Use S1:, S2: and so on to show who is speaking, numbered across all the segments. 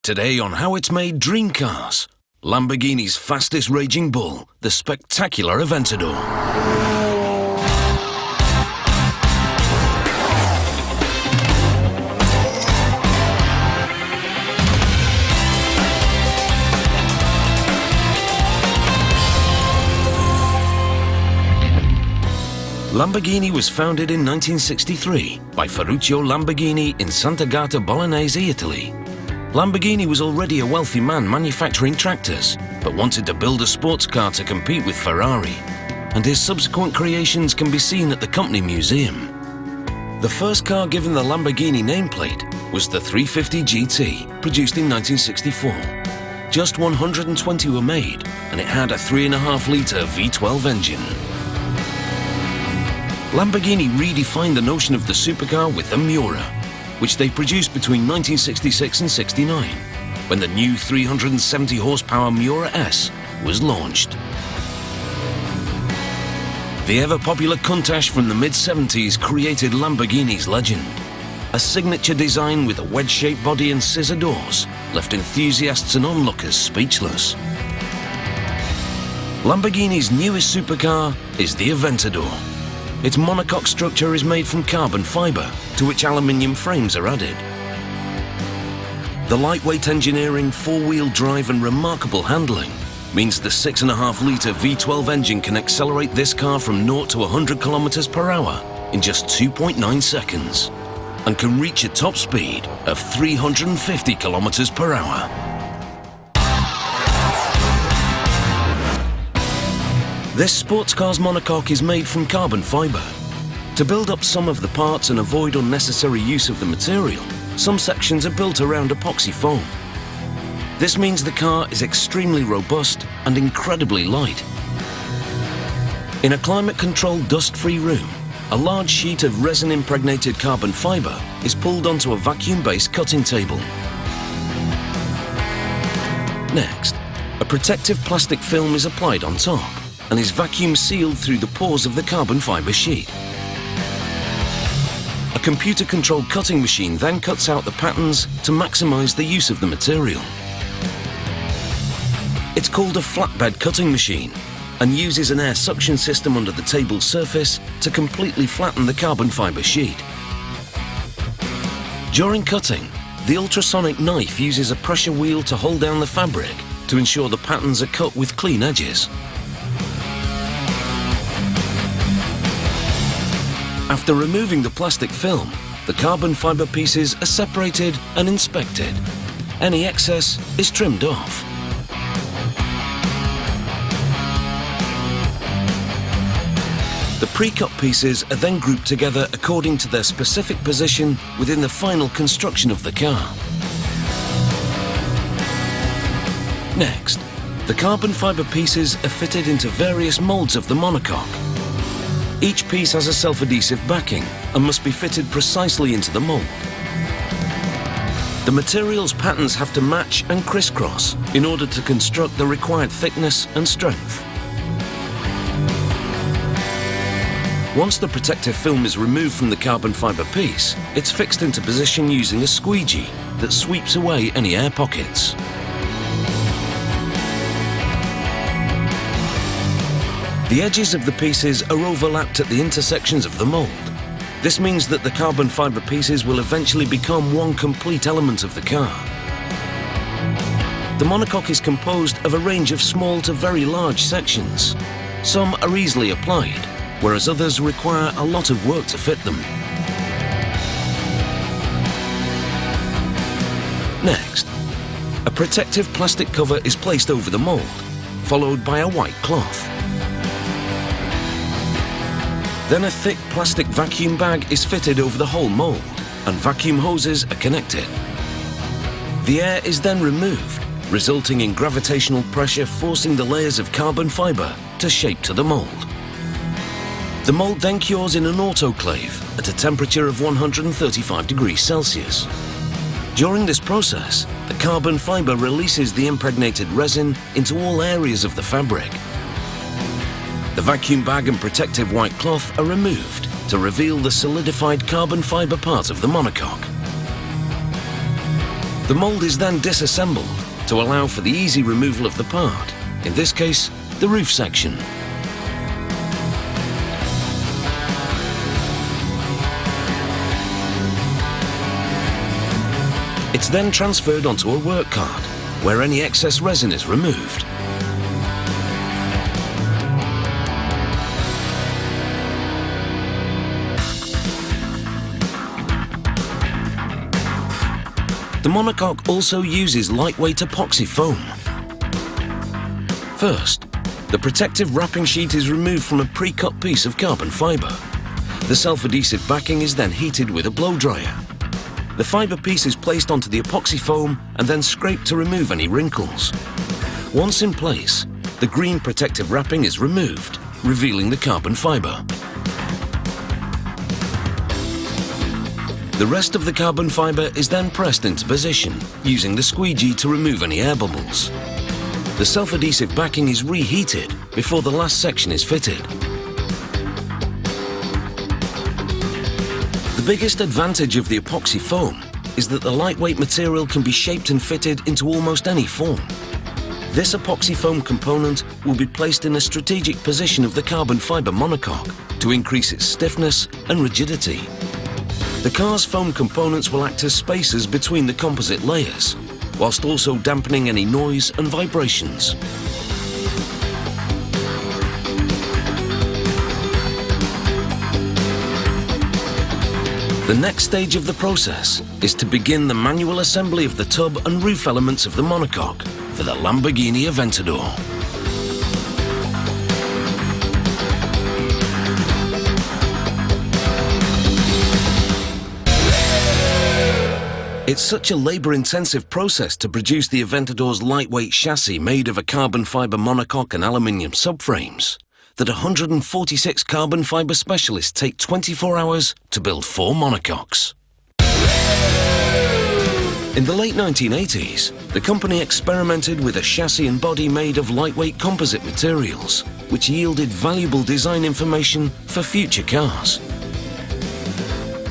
S1: today on how it's made dream cars. Lamborghini's fastest raging bull, the spectacular Aventador. Lamborghini was founded in 1963 by Ferruccio Lamborghini in Sant'Agata Bolognese, Italy. Lamborghini was already a wealthy man manufacturing tractors, but wanted to build a sports car to compete with Ferrari, and his subsequent creations can be seen at the company museum. The first car given the Lamborghini nameplate was the 350 GT, produced in 1964. Just 120 were made, and it had a 3.5-litre V12 engine. Lamborghini redefined the notion of the supercar with the Miura, which they produced between 1966 and 69, when the new 370 horsepower Miura S was launched. The ever-popular Countach from the mid-70s created Lamborghini's legend. A signature design with a wedge-shaped body and scissor doors left enthusiasts and onlookers speechless. Lamborghini's newest supercar is the Aventador. Its monocoque structure is made from carbon fibre, to which aluminium frames are added. The lightweight engineering, four-wheel drive and remarkable handling means the 6.5-litre V12 engine can accelerate this car from 0 to 100 km per hour in just 2.9 seconds and can reach a top speed of 350 km per hour. This sports car's monocoque is made from carbon fibre. To build up some of the parts and avoid unnecessary use of the material, some sections are built around epoxy foam. This means the car is extremely robust and incredibly light. In a climate-controlled, dust-free room, a large sheet of resin-impregnated carbon fibre is pulled onto a vacuum-based cutting table. Next, a protective plastic film is applied on top and is vacuum sealed through the pores of the carbon fibre sheet. A computer-controlled cutting machine then cuts out the patterns to maximise the use of the material. It's called a flatbed cutting machine and uses an air suction system under the table's surface to completely flatten the carbon fibre sheet. During cutting, the ultrasonic knife uses a pressure wheel to hold down the fabric to ensure the patterns are cut with clean edges. After removing the plastic film, the carbon fibre pieces are separated and inspected. Any excess is trimmed off. The pre-cut pieces are then grouped together according to their specific position within the final construction of the car. Next, the carbon fibre pieces are fitted into various moulds of the monocoque. Each piece has a self-adhesive backing and must be fitted precisely into the mould. The material's patterns have to match and crisscross in order to construct the required thickness and strength. Once the protective film is removed from the carbon fibre piece, it's fixed into position using a squeegee that sweeps away any air pockets. The edges of the pieces are overlapped at the intersections of the mould. This means that the carbon fibre pieces will eventually become one complete element of the car. The monocoque is composed of a range of small to very large sections. Some are easily applied, whereas others require a lot of work to fit them. Next, a protective plastic cover is placed over the mould, followed by a white cloth. Then a thick plastic vacuum bag is fitted over the whole mould, and vacuum hoses are connected. The air is then removed, resulting in gravitational pressure forcing the layers of carbon fibre to shape to the mould. The mould then cures in an autoclave at a temperature of 135 degrees Celsius. During this process, the carbon fibre releases the impregnated resin into all areas of the fabric. The vacuum bag and protective white cloth are removed to reveal the solidified carbon fibre part of the monocoque. The mould is then disassembled to allow for the easy removal of the part, in this case, the roof section. It's then transferred onto a work cart, where any excess resin is removed. The monocoque also uses lightweight epoxy foam. First, the protective wrapping sheet is removed from a pre-cut piece of carbon fibre. The self-adhesive backing is then heated with a blow dryer. The fibre piece is placed onto the epoxy foam and then scraped to remove any wrinkles. Once in place, the green protective wrapping is removed, revealing the carbon fibre. The rest of the carbon fibre is then pressed into position, using the squeegee to remove any air bubbles. The self-adhesive backing is reheated before the last section is fitted. The biggest advantage of the epoxy foam is that the lightweight material can be shaped and fitted into almost any form. This epoxy foam component will be placed in a strategic position of the carbon fibre monocoque to increase its stiffness and rigidity. The car's foam components will act as spacers between the composite layers, whilst also dampening any noise and vibrations. The next stage of the process is to begin the manual assembly of the tub and roof elements of the monocoque for the Lamborghini Aventador. It's such a labour-intensive process to produce the Aventador's lightweight chassis made of a carbon fibre monocoque and aluminium subframes that 146 carbon fibre specialists take 24 hours to build 4 monocoques. In the late 1980s, the company experimented with a chassis and body made of lightweight composite materials, which yielded valuable design information for future cars.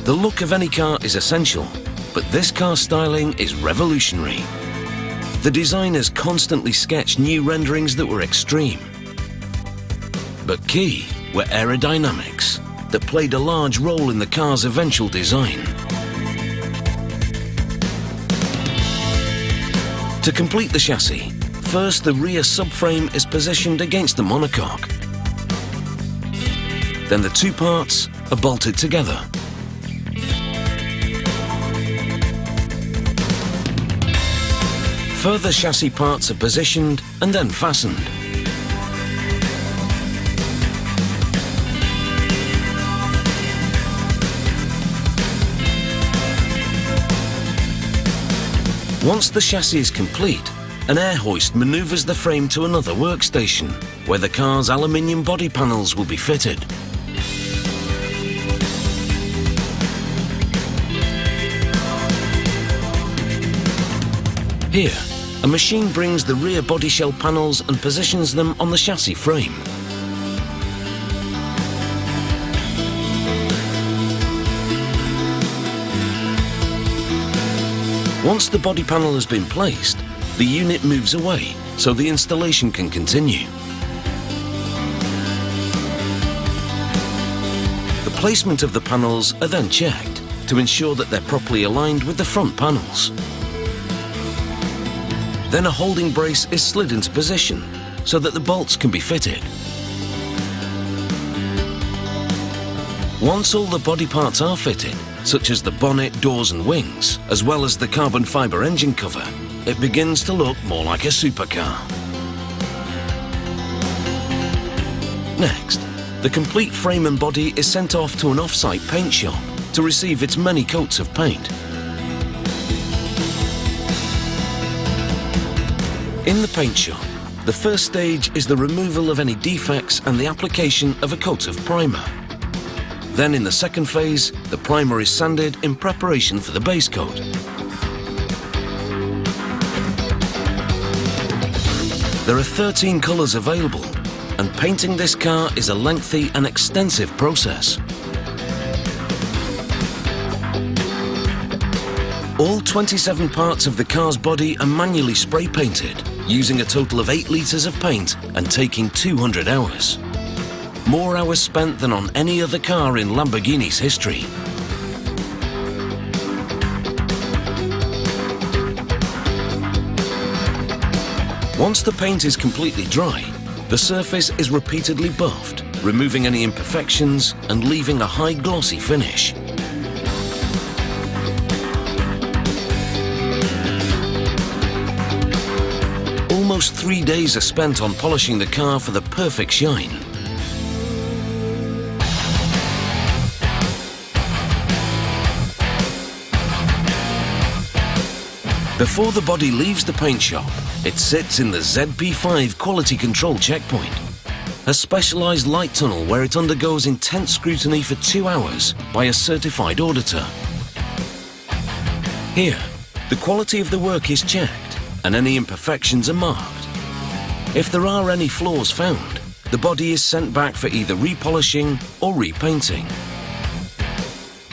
S1: The look of any car is essential, but this car styling is revolutionary. The designers constantly sketched new renderings that were extreme. But key were aerodynamics that played a large role in the car's eventual design. To complete the chassis, first the rear subframe is positioned against the monocoque. Then the two parts are bolted together. Further chassis parts are positioned and then fastened. Once the chassis is complete, an air hoist manoeuvres the frame to another workstation, where the car's aluminium body panels will be fitted. Here, a machine brings the rear body shell panels and positions them on the chassis frame. Once the body panel has been placed, the unit moves away so the installation can continue. The placement of the panels are then checked to ensure that they're properly aligned with the front panels. Then a holding brace is slid into position so that the bolts can be fitted. Once all the body parts are fitted, such as the bonnet, doors and wings, as well as the carbon fibre engine cover, it begins to look more like a supercar. Next, the complete frame and body is sent off to an off-site paint shop to receive its many coats of paint. In the paint shop, the first stage is the removal of any defects and the application of a coat of primer. Then in the second phase, the primer is sanded in preparation for the base coat. There are 13 colours available, and painting this car is a lengthy and extensive process. All 27 parts of the car's body are manually spray painted, using a total of 8 litres of paint and taking 200 hours. More hours spent than on any other car in Lamborghini's history. Once the paint is completely dry, the surface is repeatedly buffed, removing any imperfections and leaving a high glossy finish. Almost 3 days are spent on polishing the car for the perfect shine. Before the body leaves the paint shop, it sits in the ZP5 quality control checkpoint, a specialised light tunnel where it undergoes intense scrutiny for 2 hours by a certified auditor. Here, the quality of the work is checked and any imperfections are marked. If there are any flaws found, the body is sent back for either repolishing or repainting.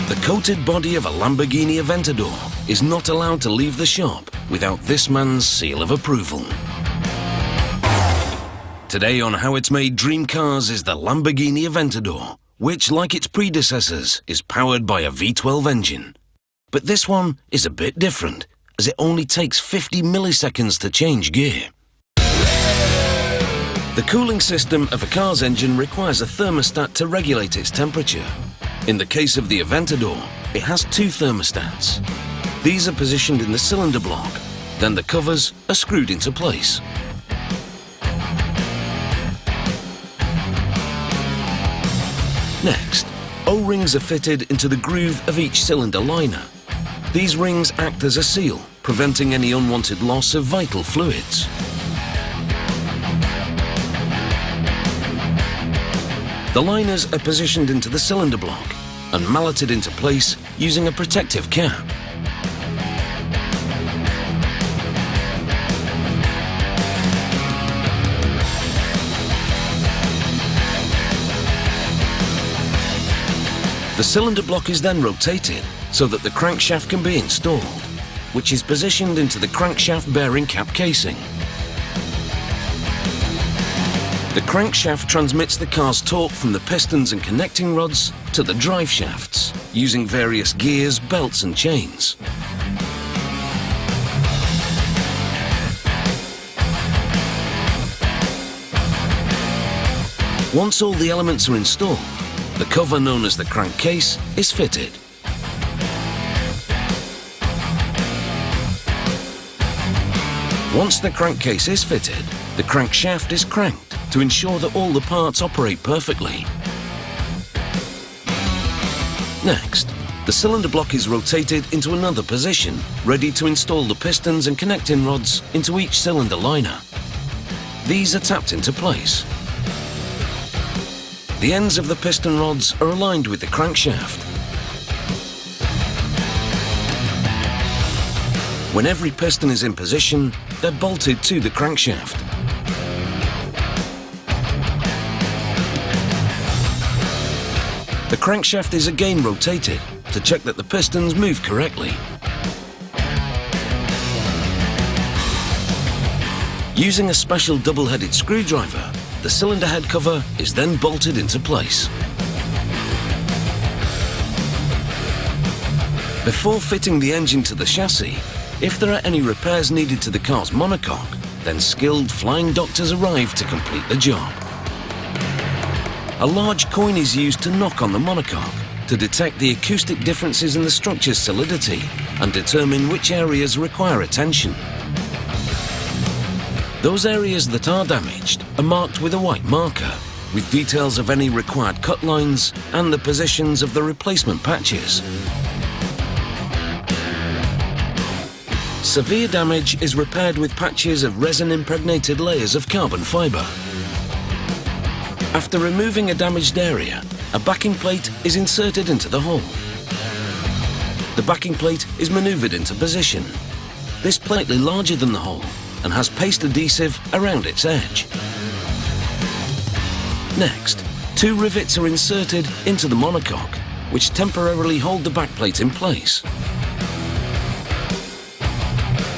S1: The coated body of a Lamborghini Aventador is not allowed to leave the shop without this man's seal of approval. Today on How It's Made Dream Cars is the Lamborghini Aventador, which, like its predecessors, is powered by a V12 engine. But this one is a bit different, as it only takes 50 milliseconds to change gear. The cooling system of a car's engine requires a thermostat to regulate its temperature. In the case of the Aventador, it has 2 thermostats. These are positioned in the cylinder block, then the covers are screwed into place. Next, O-rings are fitted into the groove of each cylinder liner. These rings act as a seal, preventing any unwanted loss of vital fluids. The liners are positioned into the cylinder block and malleted into place using a protective cap. The cylinder block is then rotated so that the crankshaft can be installed, which is positioned into the crankshaft bearing cap casing. The crankshaft transmits the car's torque from the pistons and connecting rods to the drive shafts, using various gears, belts and chains. Once all the elements are installed, the cover known as the crankcase is fitted. Once the crankcase is fitted, the crankshaft is cranked to ensure that all the parts operate perfectly. Next, the cylinder block is rotated into another position, ready to install the pistons and connecting rods into each cylinder liner. These are tapped into place. The ends of the piston rods are aligned with the crankshaft. When every piston is in position, they're bolted to the crankshaft. The crankshaft is again rotated to check that the pistons move correctly. Using a special double-headed screwdriver, the cylinder head cover is then bolted into place. Before fitting the engine to the chassis, if there are any repairs needed to the car's monocoque, then skilled flying doctors arrive to complete the job. A large coin is used to knock on the monocoque to detect the acoustic differences in the structure's solidity and determine which areas require attention. Those areas that are damaged are marked with a white marker, with details of any required cut lines and the positions of the replacement patches. Severe damage is repaired with patches of resin-impregnated layers of carbon fibre. After removing a damaged area, a backing plate is inserted into the hole. The backing plate is manoeuvred into position. This plate is larger than the hole and has paste adhesive around its edge. Next, 2 rivets are inserted into the monocoque, which temporarily hold the backplate in place.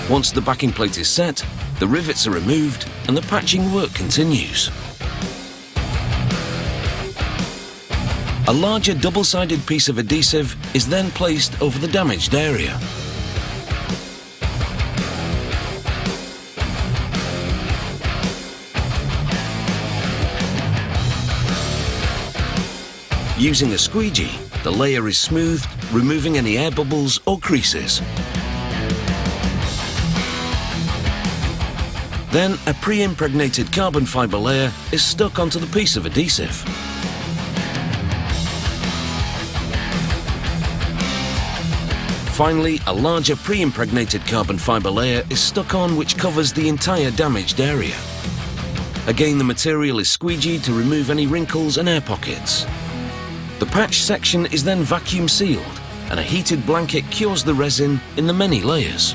S1: Once the backing plate is set, the rivets are removed and the patching work continues. A larger double-sided piece of adhesive is then placed over the damaged area. Using a squeegee, the layer is smoothed, removing any air bubbles or creases. Then a pre-impregnated carbon fibre layer is stuck onto the piece of adhesive. Finally, a larger pre-impregnated carbon fibre layer is stuck on, which covers the entire damaged area. Again, the material is squeegeed to remove any wrinkles and air pockets. The patch section is then vacuum sealed, and a heated blanket cures the resin in the many layers.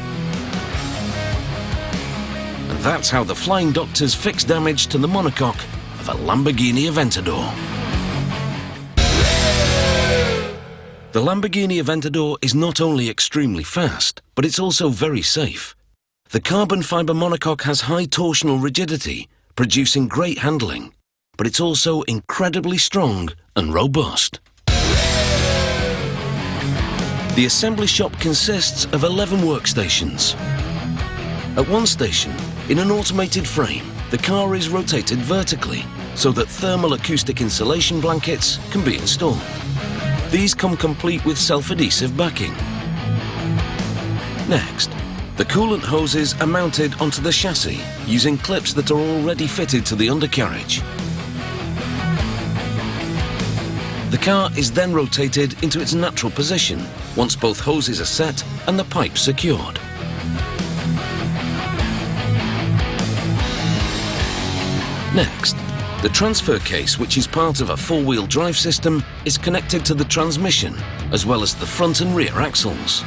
S1: And that's how the Flying Doctors fix damage to the monocoque of a Lamborghini Aventador. The Lamborghini Aventador is not only extremely fast, but it's also very safe. The carbon fibre monocoque has high torsional rigidity, producing great handling, but it's also incredibly strong and robust. The assembly shop consists of 11 workstations. At one station, in an automated frame, the car is rotated vertically so that thermal acoustic insulation blankets can be installed. These come complete with self-adhesive backing. Next, the coolant hoses are mounted onto the chassis using clips that are already fitted to the undercarriage. The car is then rotated into its natural position once both hoses are set and the pipe secured. Next, the transfer case, which is part of a four-wheel drive system, is connected to the transmission, as well as the front and rear axles.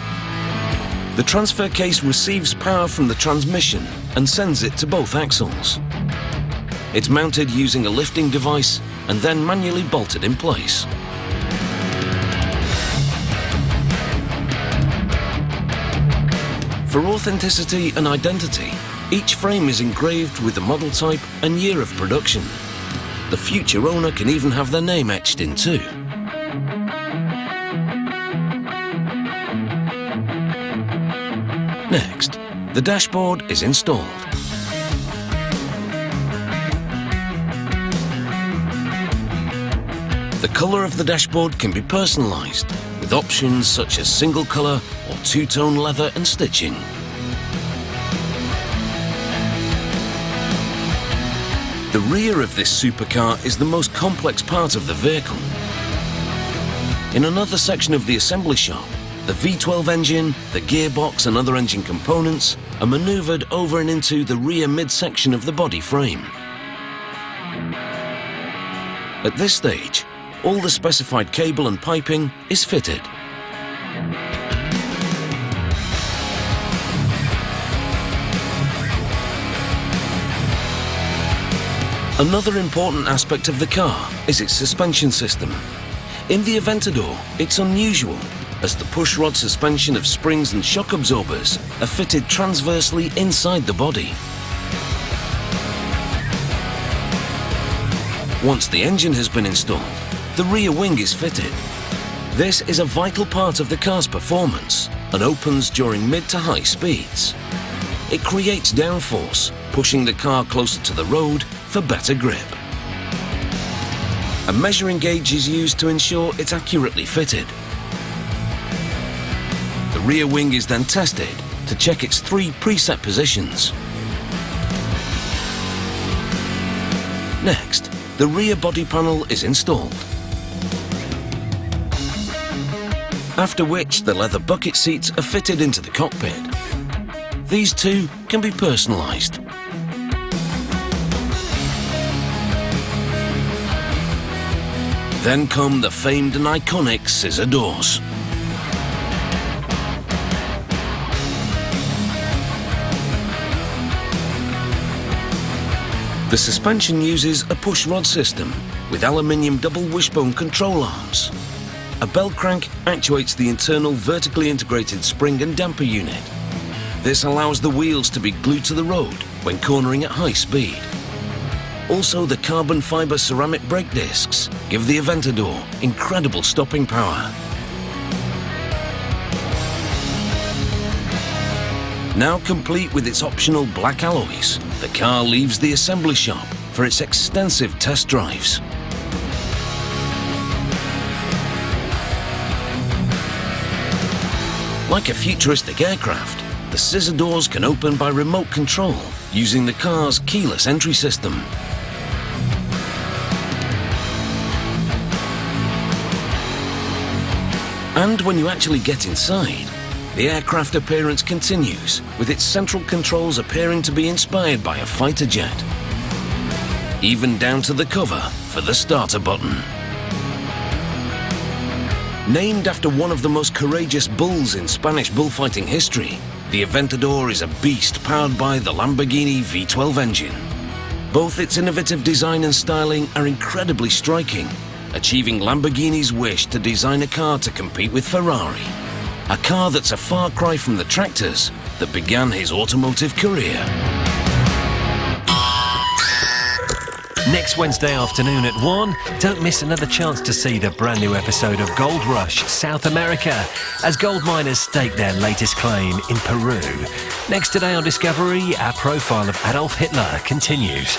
S1: The transfer case receives power from the transmission and sends it to both axles. It's mounted using a lifting device and then manually bolted in place. For authenticity and identity, each frame is engraved with the model type and year of production. The future owner can even have their name etched in too. Next, the dashboard is installed. The colour of the dashboard can be personalised, with options such as single colour or two-tone leather and stitching. The rear of this supercar is the most complex part of the vehicle. In another section of the assembly shop, the V12 engine, the gearbox and other engine components are manoeuvred over and into the rear midsection of the body frame. At this stage, all the specified cable and piping is fitted. Another important aspect of the car is its suspension system. In the Aventador, it's unusual, as the pushrod suspension of springs and shock absorbers are fitted transversely inside the body. Once the engine has been installed, the rear wing is fitted. This is a vital part of the car's performance and opens during mid to high speeds. It creates downforce, pushing the car closer to the road for better grip. A measuring gauge is used to ensure it's accurately fitted. The rear wing is then tested to check its 3 preset positions. Next, the rear body panel is installed. After which, the leather bucket seats are fitted into the cockpit. These too can be personalised. Then come the famed and iconic scissor doors. The suspension uses a push rod system with aluminium double wishbone control arms. A bell crank actuates the internal vertically integrated spring and damper unit. This allows the wheels to be glued to the road when cornering at high speed. Also, the carbon fibre ceramic brake discs give the Aventador incredible stopping power. Now complete with its optional black alloys, the car leaves the assembly shop for its extensive test drives. Like a futuristic aircraft, the scissor doors can open by remote control using the car's keyless entry system. And when you actually get inside, the aircraft appearance continues, with its central controls appearing to be inspired by a fighter jet. Even down to the cover for the starter button. Named after one of the most courageous bulls in Spanish bullfighting history, the Aventador is a beast powered by the Lamborghini V12 engine. Both its innovative design and styling are incredibly striking, achieving Lamborghini's wish to design a car to compete with Ferrari. A car that's a far cry from the tractors that began his automotive career.
S2: Next Wednesday afternoon at 1, don't miss another chance to see the brand new episode of Gold Rush South America as gold miners stake their latest claim in Peru. Next today on Discovery, our profile of Adolf Hitler continues.